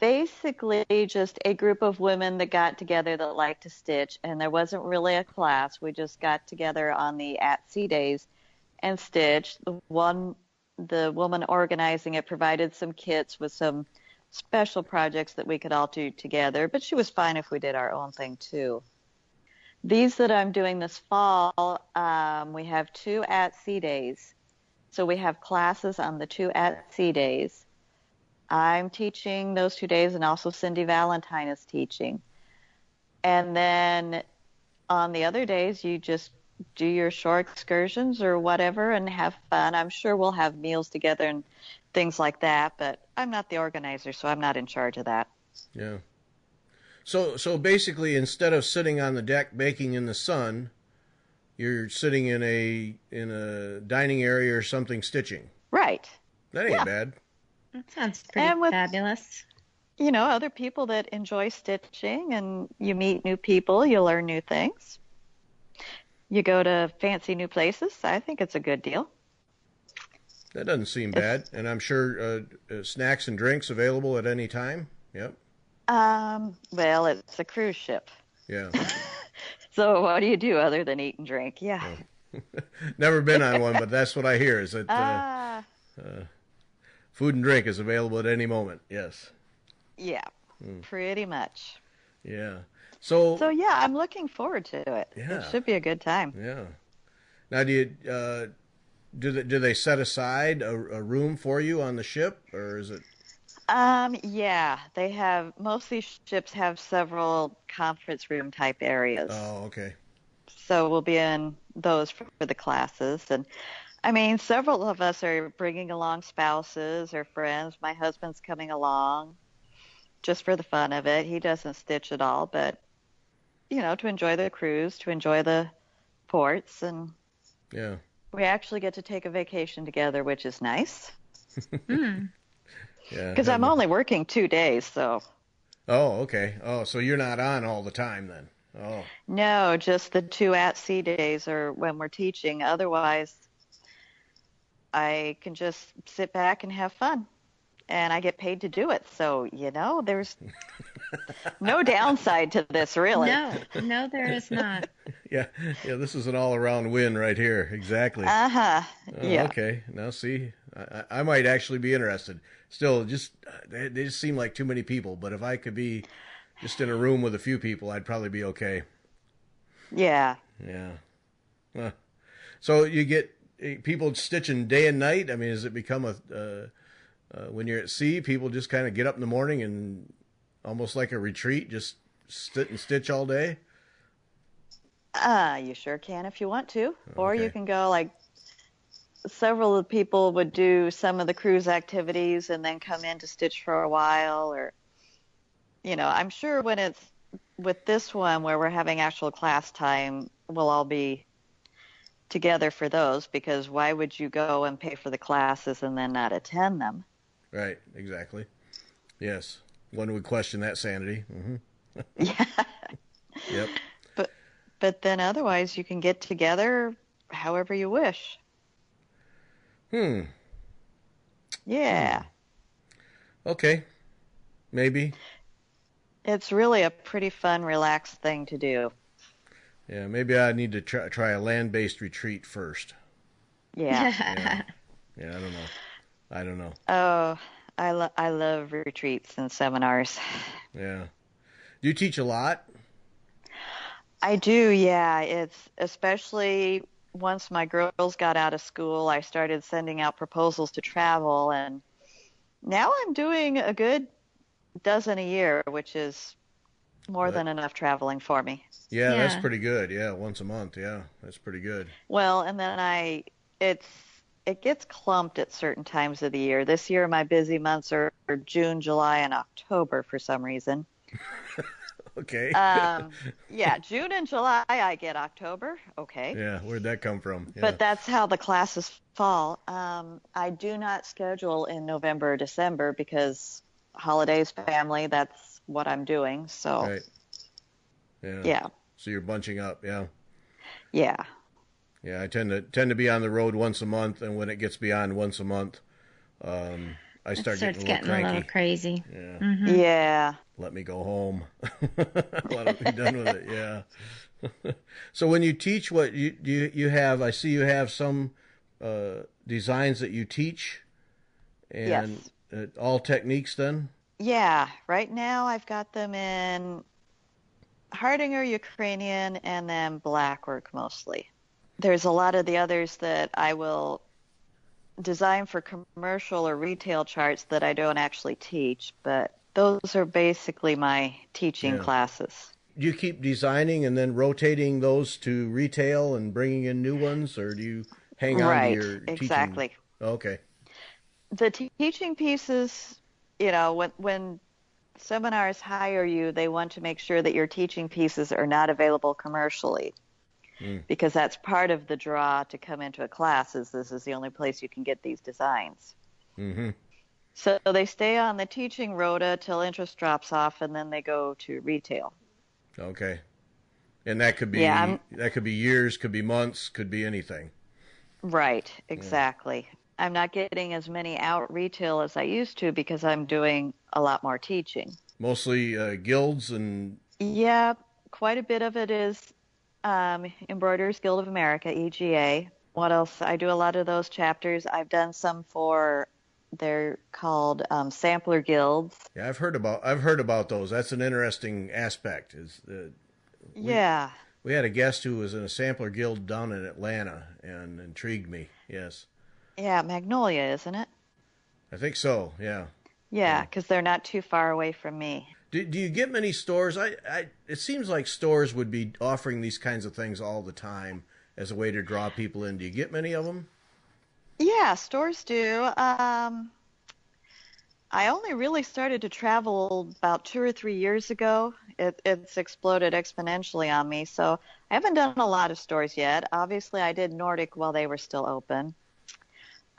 S3: basically just a group of women that got together that liked to stitch, and there wasn't really a class. We just got together on the at-sea days and stitched. The woman organizing it provided some kits with some special projects that we could all do together, but she was fine if we did our own thing too. These that I'm doing this fall, we have 2 at-sea days. So we have classes on the 2 at-sea days. I'm teaching those 2 days, and also Cindy Valentine is teaching. And then on the other days, you just do your short excursions or whatever and have fun. I'm sure we'll have meals together and things like that, but I'm not the organizer, so I'm not in charge of that.
S1: Yeah. So basically, instead of sitting on the deck baking in the sun, you're sitting in a dining area or something stitching.
S3: Right.
S1: That ain't
S3: Yeah.
S1: bad.
S2: That sounds pretty
S3: And with-
S2: fabulous.
S3: Other people that enjoy stitching, and you meet new people, you learn new things. You go to fancy new places. I think it's a good deal.
S1: That doesn't seem bad. And I'm sure snacks and drinks available at any time. Yep.
S3: Well, it's a cruise ship.
S1: Yeah.
S3: So what do you do other than eat and drink? Yeah.
S1: Never been on one, but that's what I hear is that food and drink is available at any moment. Yes.
S3: Yeah, pretty much.
S1: Yeah. So
S3: So yeah, I'm looking forward to it.
S1: Yeah.
S3: It should be a good time.
S1: yeah. Now, do they set aside a room for you on the ship, or is it?
S3: Yeah, they have, most of these ships have several conference room type areas.
S1: Oh, okay.
S3: So we'll be in those for the classes. And I mean, several of us are bringing along spouses or friends. My husband's coming along just for the fun of it. He doesn't stitch at all, but, to enjoy the cruise, to enjoy the ports. And
S1: Yeah.
S3: we actually get to take a vacation together, which is nice.
S1: Yeah.
S3: Because I'm only working 2 days, so.
S1: Oh, okay. Oh, so you're not on all the time then. Oh.
S3: No, just the 2 at-sea days are when we're teaching. Otherwise, I can just sit back and have fun. And I get paid to do it. So, there's no downside to this, really.
S2: No, there is not.
S1: Yeah, this is an all-around win right here. Exactly.
S3: Uh-huh. Yeah.
S1: Okay, now see, I might actually be interested. Still, they just seem like too many people, but if I could be just in a room with a few people, I'd probably be okay.
S3: Yeah.
S1: Yeah. So you get people stitching day and night? I mean, has it become when you're at sea, people just kind of get up in the morning and almost like a retreat, just sit and stitch all day?
S3: You sure can if you want to. Or
S1: Okay.
S3: you can go, like, several of the people would do some of the cruise activities and then come in to stitch for a while. Or, I'm sure when it's with this one where we're having actual class time, we'll all be together for those, because why would you go and pay for the classes and then not attend them?
S1: Right, exactly. Yes. One would question that sanity. Mm-hmm.
S3: Yeah.
S1: Yep.
S3: But then otherwise you can get together however you wish. Yeah.
S1: Okay. Maybe.
S3: It's really a pretty fun, relaxed thing to do.
S1: Yeah, maybe I need to try a land-based retreat first.
S3: Yeah.
S1: Yeah, I don't know.
S3: Oh, I love retreats and seminars.
S1: Yeah. Do you teach a lot?
S3: I do, yeah. It's especially once my girls got out of school, I started sending out proposals to travel, and now I'm doing a good dozen a year, which is more than enough traveling for me.
S1: Yeah,
S2: Yeah.
S1: that's pretty good. Yeah, once a month. Yeah, that's pretty good.
S3: Well, and then it gets clumped at certain times of the year. This year my busy months are June, July, and October for some reason.
S1: Okay.
S3: Yeah, June and July I get October. Okay.
S1: Yeah, where'd that come from? Yeah.
S3: But that's how the classes fall. I do not schedule in November or December because holidays, family, that's what I'm doing. So,
S1: Right. Yeah.
S3: yeah.
S1: So you're bunching up. Yeah.
S3: Yeah.
S1: Yeah, I tend to be on the road once a month, and when it gets beyond once a month, I start
S2: Starts
S1: getting
S2: getting
S1: a
S2: a
S1: little
S2: little
S1: crazy.
S2: crazy.
S1: Yeah.
S2: Mm-hmm.
S3: Yeah.
S1: Let me go home. Let me be done with it. Yeah. So when you teach, what you have? I see you have some designs that you teach, and all techniques. Then.
S3: Yeah. Right now I've got them in Hardanger, Ukrainian, and then blackwork mostly. There's a lot of the others that I will design for commercial or retail charts that I don't actually teach, but those are basically my teaching classes.
S1: Do you keep designing and then rotating those to retail and bringing in new ones, or do you hang on to your teaching?
S3: Exactly.
S1: Okay.
S3: The teaching pieces, when seminars hire you, they want to make sure that your teaching pieces are not available commercially. Because that's part of the draw to come into a class, is this is the only place you can get these designs.
S1: Mm-hmm.
S3: So they stay on the teaching rota till interest drops off, and then they go to retail.
S1: Okay. And that could be years, could be months, could be anything.
S3: Right, exactly. I'm not getting as many out retail as I used to because I'm doing a lot more teaching.
S1: Mostly guilds and...
S3: Yeah, quite a bit of it is Embroiderers Guild of America, EGA. What else? I do a lot of those chapters. I've done some for, they're called sampler guilds.
S1: Yeah, I've heard about those. That's an interesting aspect. We had a guest who was in a sampler guild down in Atlanta and intrigued me. Yes.
S3: Yeah, Magnolia, isn't it?
S1: I think so. Yeah.
S3: Yeah, because they're not too far away from me.
S1: Do you get many stores? It seems like stores would be offering these kinds of things all the time as a way to draw people in. Do you get many of them?
S3: Yeah, stores do. I only really started to travel about 2 or 3 years ago. It's exploded exponentially on me, so I haven't done a lot of stores yet. Obviously, I did Nordic while they were still open.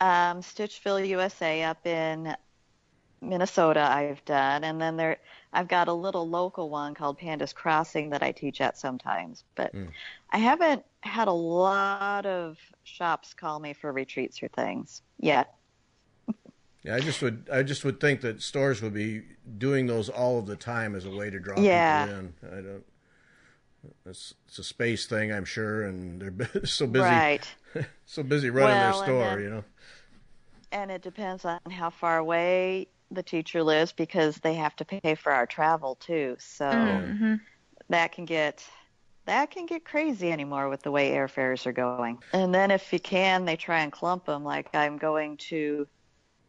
S3: Stitchville, USA, up in Minnesota I've done, and then I've got a little local one called Pandas Crossing that I teach at sometimes. But
S1: Mm.
S3: I haven't had a lot of shops call me for retreats or things yet.
S1: Yeah, I just would think that stores would be doing those all of the time as a way to draw
S3: Yeah.
S1: people in. I don't. It's a space thing, I'm sure, and they're so busy,
S3: Right.
S1: so busy running their
S3: Well,
S1: store,
S3: and it depends on how far away the teacher lives because they have to pay for our travel too. So
S2: Mm-hmm.
S3: that can get crazy anymore with the way airfares are going. And then if you can, they try and clump them. Like I'm going to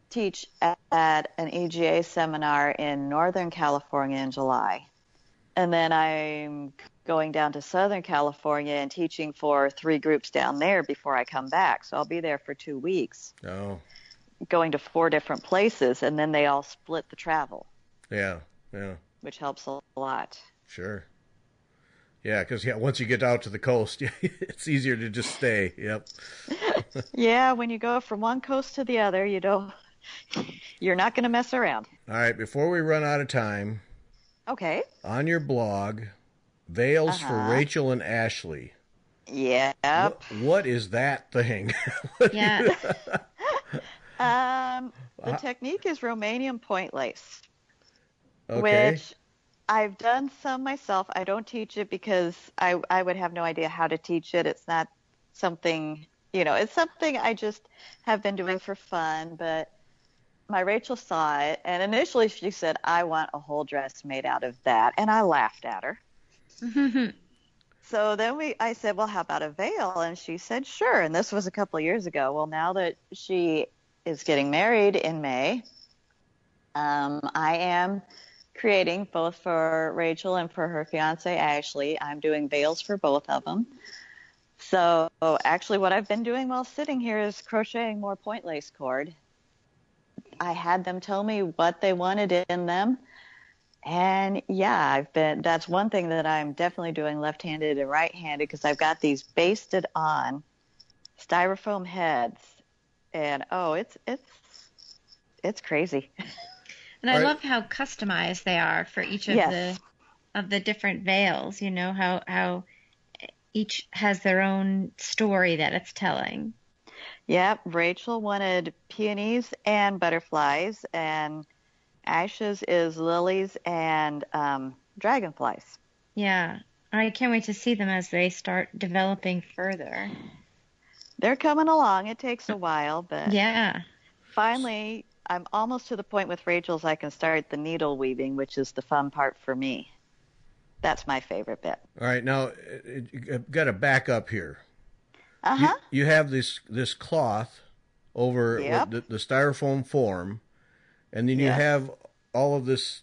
S3: teach at an EGA seminar in Northern California in July. And then I'm going down to Southern California and teaching for 3 groups down there before I come back. So I'll be there for 2 weeks.
S1: Oh,
S3: Going to 4 different places, and then they all split the travel.
S1: yeah,
S3: Which helps a lot.
S1: sure. Yeah, because once you get out to the coast, it's easier to just stay. Yep.
S3: Yeah, when you go from one coast to the other, you're not going to mess around.
S1: All right, before we run out of time,
S3: Okay.
S1: on your blog, Veils for Rachel and Ashley.
S3: Yep.
S1: What is that thing?
S2: Yeah.
S3: The technique is Romanian point lace,
S1: Okay.
S3: which I've done some myself. I don't teach it because I would have no idea how to teach it. It's not something, it's something I just have been doing for fun. But my Rachel saw it, and initially she said, I want a whole dress made out of that. And I laughed at her. So then I said, well, how about a veil? And she said, sure. And this was a couple of years ago. Well, now that she is getting married in May, I am creating both for Rachel and for her fiance, Ashley. I'm doing veils for both of them. So actually what I've been doing while sitting here is crocheting more point lace cord. I had them tell me what they wanted in them. And yeah, that's one thing that I'm definitely doing left-handed and right-handed because I've got these basted on styrofoam heads. And it's crazy.
S2: And I love how customized they are for each of
S3: Yes.
S2: the different veils, how each has their own story that it's telling.
S3: Yep, Rachel wanted peonies and butterflies, and Ash's is lilies and dragonflies.
S2: Yeah. I can't wait to see them as they start developing further.
S3: They're coming along. It takes a while, but
S2: Yeah.
S3: finally, I'm almost to the point with Rachel's I can start the needle weaving, which is the fun part for me. That's my favorite bit.
S1: All right, now I've got to back up here.
S3: Uh-huh.
S1: You have this cloth over
S3: Yep.
S1: the styrofoam form, and then you
S3: Yes.
S1: have all of this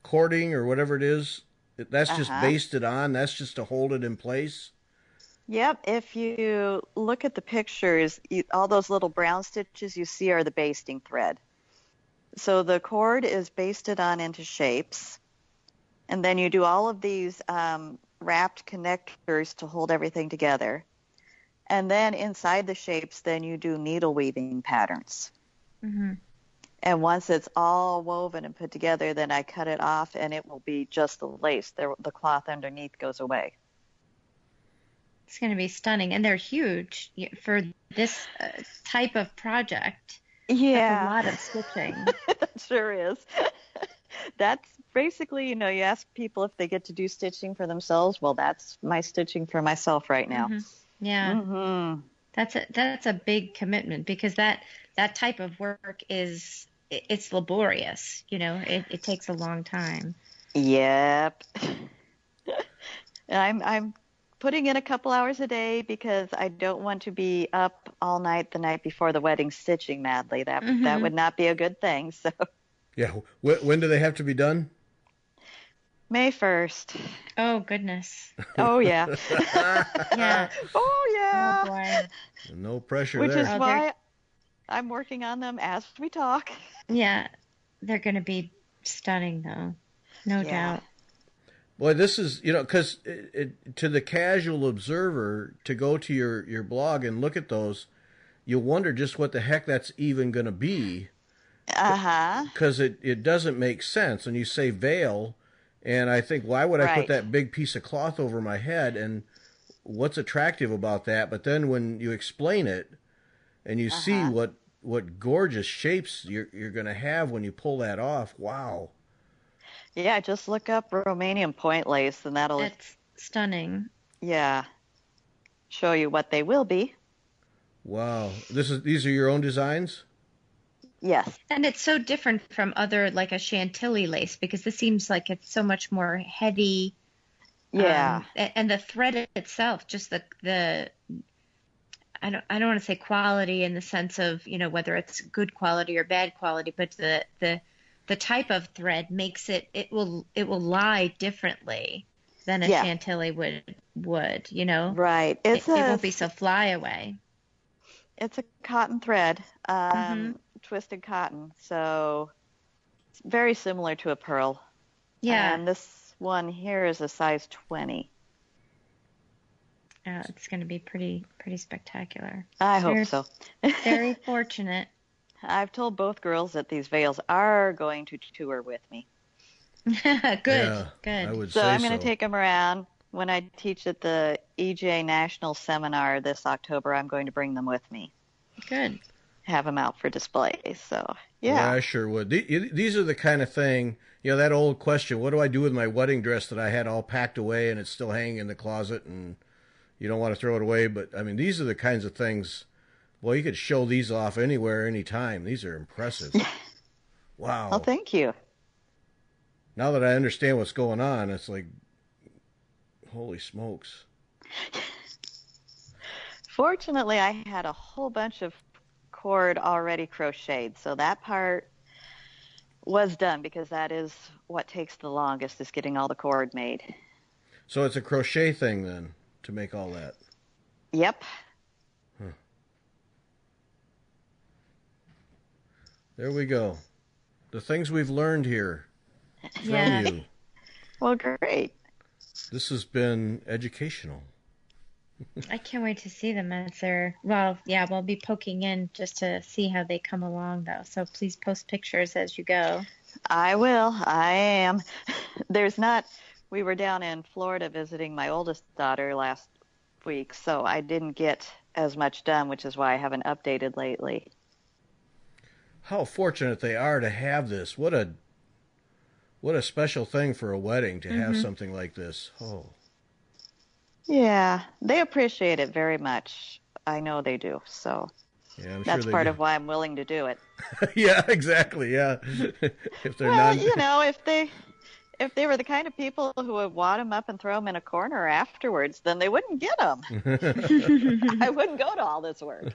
S1: cording or whatever it is. That's just basted on. That's just to hold it in place.
S3: Yep, if you look at the pictures, all those little brown stitches you see are the basting thread. So the cord is basted on into shapes, and then you do all of these wrapped connectors to hold everything together. And then inside the shapes, then you do needle weaving patterns.
S2: Mm-hmm.
S3: And once it's all woven and put together, then I cut it off, and it will be just the lace. The cloth underneath goes away.
S2: It's going to be stunning. And they're huge for this type of project.
S3: Yeah.
S2: That's a lot of stitching.
S3: That sure is. That's basically, you ask people if they get to do stitching for themselves. Well, that's my stitching for myself right now.
S2: Mm-hmm. Yeah.
S3: Mm-hmm.
S2: That's a big commitment because that type of work it's laborious. It takes a long time.
S3: Yep. I'm putting in a couple hours a day because I don't want to be up all night the night before the wedding stitching madly. That would not be a good thing. So
S1: Yeah. When do they have to be done?
S3: May 1st.
S2: Oh goodness.
S3: Oh yeah.
S2: Yeah.
S3: Oh yeah.
S2: Oh boy.
S1: No pressure
S3: Which
S1: there.
S3: is why I'm working on them as we talk.
S2: Yeah. They're going to be stunning though. No doubt.
S1: Boy, this is, because to the casual observer, to go to your blog and look at those, you wonder just what the heck that's even going to be.
S3: Uh-huh.
S1: because it doesn't make sense. And you say veil, and I think, why would I put
S3: Right.
S1: that big piece of cloth over my head? And what's attractive about that? But then when you explain it and you see
S3: Uh-huh.
S1: what gorgeous shapes you're going to have when you pull that off, wow.
S3: Yeah, just look up Romanian point lace and that'll,
S2: It's stunning.
S3: yeah, show you what they will be.
S1: Wow. These are your own designs?
S3: Yes.
S2: And it's so different from other, like a Chantilly lace, because this seems like it's so much more heavy.
S3: Yeah.
S2: And the thread itself, just the I don't want to say quality in the sense of, whether it's good quality or bad quality, but the type of thread makes it will lie differently than a
S3: Yeah.
S2: Chantilly would,
S3: Right.
S2: It won't be so fly away.
S3: It's a cotton thread,
S2: Mhm.
S3: twisted cotton. So it's very similar to a pearl.
S2: Yeah.
S3: And this one here is a size 20.
S2: It's going to be pretty spectacular.
S3: I hope
S2: Very-
S3: so.
S2: Very fortunate.
S3: I've told both girls that these veils are going to tour with me.
S2: Good.
S1: Yeah,
S2: Good.
S1: I would
S3: So
S1: say
S3: I'm going
S1: so.
S3: to take them around. When I teach at the EJ National Seminar this October, I'm going to bring them with me.
S2: Good.
S3: Have them out for display. So,
S1: Yeah,
S3: yeah.
S1: I sure would. These are the kind of thing, that old question, what do I do with my wedding dress that I had all packed away and it's still hanging in the closet and you don't want to throw it away? But, I mean, these are the kinds of things, well, you could show these off anywhere, anytime. These are impressive. Wow.
S3: Well, thank you.
S1: Now that I understand what's going on, it's like, holy smokes.
S3: Fortunately, I had a whole bunch of cord already crocheted, so that part was done because that is what takes the longest, is getting all the cord made.
S1: So it's a crochet thing then to make all that.
S3: Yep.
S1: There we go. The things we've learned here from
S2: Yeah.
S1: you.
S3: Well, great.
S1: This has been educational.
S2: I can't wait to see them as they're, well, yeah, we'll be poking in just to see how they come along, though. So please post pictures as you go.
S3: I will. I am. We were down in Florida visiting my oldest daughter last week, so I didn't get as much done, which is why I haven't updated lately.
S1: How fortunate they are to have this. What a special thing for a wedding to have something like this. Oh.
S3: Yeah, they appreciate it very much. I know they do. So
S1: Yeah, I'm
S3: that's
S1: sure
S3: part
S1: they
S3: of why I'm willing to do it.
S1: Yeah, exactly. Yeah. If they're
S3: Well,
S1: not
S3: if they were the kind of people who would wad them up and throw them in a corner afterwards, then they wouldn't get them. I wouldn't go to all this work.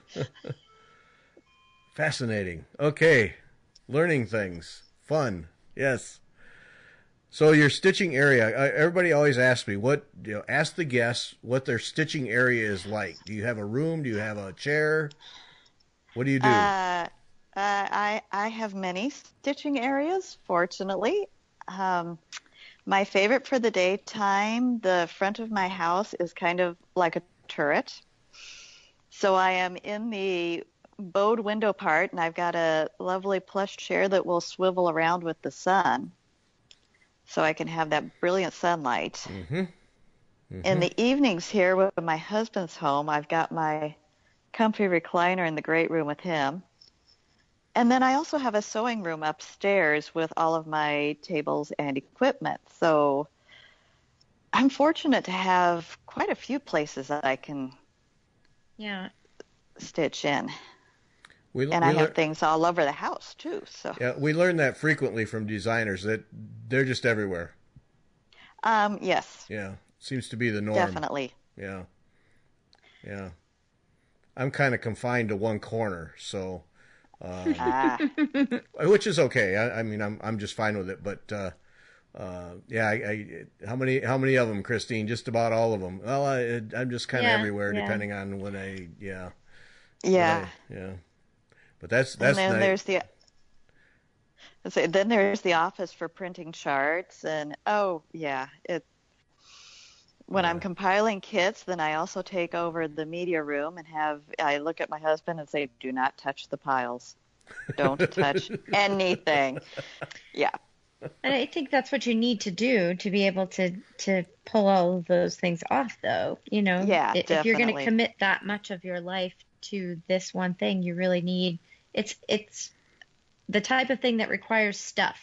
S1: Fascinating. Okay. Learning things. Fun. Yes. So your stitching area, everybody always asks me ask the guests what their stitching area is like. Do you have a room? Do you have a chair? What do you do?
S3: I have many stitching areas, fortunately. My favorite for the daytime, the front of my house is kind of like a turret. So I am in the bowed window part, and I've got a lovely plush chair that will swivel around with the sun. So I can have that brilliant sunlight. In the evenings here when my husband's home, I've got my comfy recliner in the great room with him. And then I also have a sewing room upstairs with all of my tables and equipment. So I'm fortunate to have quite a few places that I can stitch in. And I have things all over the house, too. So
S1: yeah, we learn that frequently from designers, that they're just everywhere.
S3: yes.
S1: Yeah, seems to be the norm.
S3: Definitely.
S1: Yeah. Yeah. I'm kind of confined to one corner, so which is okay. I mean, I'm just fine with it. But yeah, how many of them, Christine? Just about all of them. Well, I'm just kind of everywhere, depending on when
S3: Yeah.
S1: Yeah. But that's
S3: and then
S1: nice.
S3: there's the office for printing charts, and when I'm compiling kits, then I also take over the media room and I look at my husband and say, do not touch the piles. Don't touch anything. Yeah.
S2: And I think that's what you need to do to be able to pull all of those things off, though.
S3: Yeah,
S2: If you're going to
S3: definitely.
S2: commit that much of your life to this one thing, you really need it's the type of thing that requires stuff,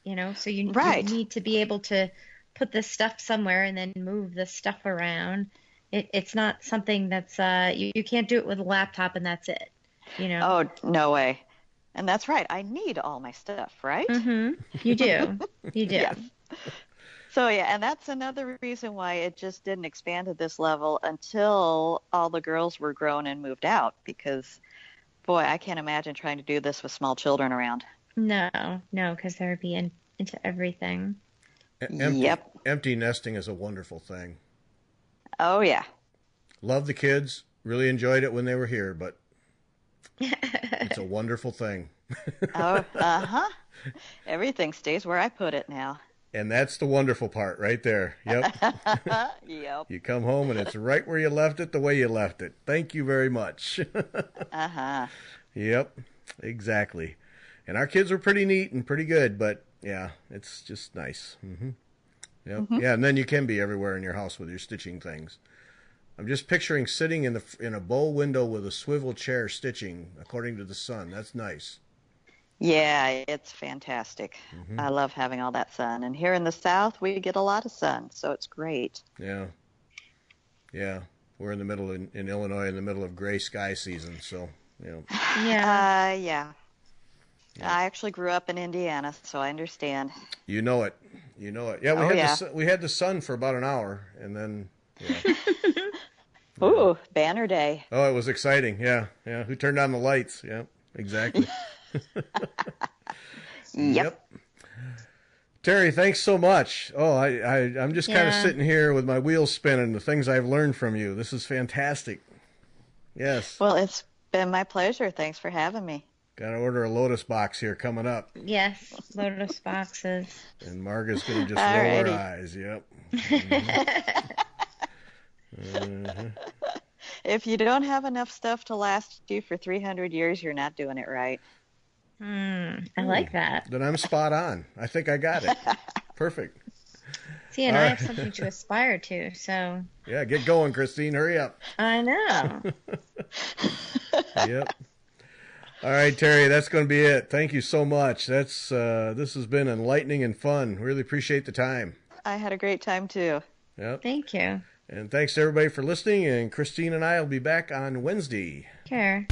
S2: so you
S3: Right.
S2: need to be able to put this stuff somewhere and then move the stuff around. It's not something that's you can't do it with a laptop and that's it.
S3: Oh, no way. And that's right. I need all my stuff, right?
S2: You do. You do.
S3: Yes. So, yeah, and that's another reason why it just didn't expand to this level until all the girls were grown and moved out, because, boy, I can't imagine trying to do this with small children around.
S2: No, because they would be into everything.
S3: Yep.
S1: Empty nesting is a wonderful thing.
S3: Oh, yeah.
S1: Love the kids. Really enjoyed it when they were here, but it's a wonderful thing.
S3: Oh, uh-huh. Everything stays where I put it now.
S1: And that's the wonderful part right there. Yep.
S3: Yep.
S1: You come home and it's right where you left it, the way you left it. Thank you very much.
S3: Uh-huh.
S1: Yep, exactly. And our kids were pretty neat and pretty good, but yeah, it's just nice. Yep. Yeah, and then you can be everywhere in your house with your stitching things. I'm just picturing sitting in a bow window with a swivel chair stitching according to the sun. That's nice.
S3: Yeah, it's fantastic. I love having all that sun. And here in the South, we get a lot of sun, so it's great.
S1: Yeah. Yeah. We're in the middle in Illinois, in the middle of gray sky season, so,
S2: Yeah.
S3: Yeah. I actually grew up in Indiana, so I understand.
S1: You know it. Yeah, we had the sun for about an hour, and then, yeah.
S3: Ooh, banner day.
S1: Oh, it was exciting. Yeah. Who turned on the lights? Yeah, exactly.
S3: Yep.
S1: Terri, thanks so much. Oh, I'm just kind of
S2: Yeah.
S1: sitting here with my wheels spinning, the things I've learned from you. This is fantastic. Yes.
S3: Well, it's been my pleasure. Thanks for having me.
S1: Got to order a Lotus box here coming up.
S2: Yes, Lotus boxes.
S1: And Marga's going to just roll her
S3: Alrighty.
S1: eyes. Yep.
S3: If you don't have enough stuff to last you for 300 years, you're not doing it right.
S2: I like that.
S1: Then I'm spot on. I think I got it. Perfect.
S2: See, and
S1: All
S2: I
S1: right.
S2: have something to aspire to, so
S1: Yeah, get going, Christine. Hurry up.
S2: I know.
S1: Yep. All right, Terri, that's going to be it. Thank you so much. This has been enlightening and fun. Really appreciate the time.
S3: I had a great time, too.
S1: Yep.
S2: Thank you.
S1: And thanks to everybody for listening. And Christine and I will be back on Wednesday.
S2: Care.